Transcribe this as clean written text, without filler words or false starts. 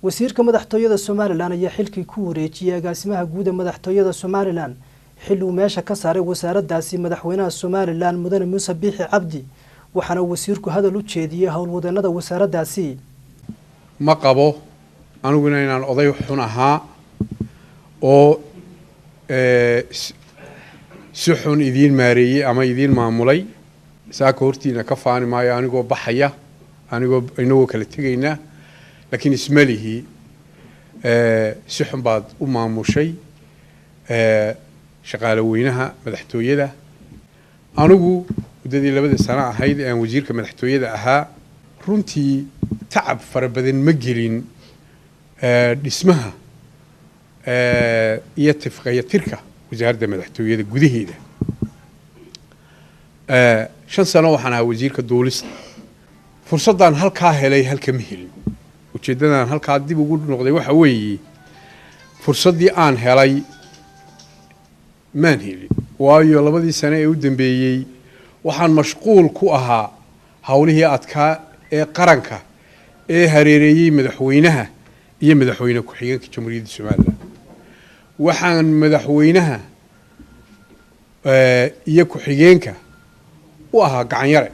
wasiirka madaxtooyada Soomaaliland ayaa xilkii ku wareejiyay agaasimaha guud ee madaxtooyada Soomaaliland xilli uu meesha ka saaray wasaradaasi madaxweynaha Soomaaliland mudane Muuse Biixi Cabdi waxaana wasiirku hadal u jeediyay howlwadeennada wasaradaasi ma qabo aniguna inaan oday xun ahaa oo si xun idiin maareeyay ama idiin maamulay saaka hortiina ka faani maayo anigoo baxaya anigoo inagoo kala tegayna laakiin ismalihi si xun baad u maamushay shaqaale weynaha madaxtooyada anigu muddadii 2 sano ahayd aan wasiirka madaxtooyada ahaa runtii tacab fara badan ma gelin dhismaha iyo tifqayatirka wasaaradda madaxtooyada gudaheeda 5 sano waxaan ahaa wasiirka duulista fursadan halka helay halka ma helin ujeedadan halka dib ugu noqday waxa weeye fursadii aan helay maan helin waayo 2 sano ee u dambeeyay waxaan mashquul ku ahaa hawlihii adkaa ee qaranka ee hareereeyay madaxweynaha iyo madaxweyne ku-xigeenka Jamhuuriyadda Soomaaliland waxaan madaxweynaha iyo ku-xigeenka u ahaa gacan yare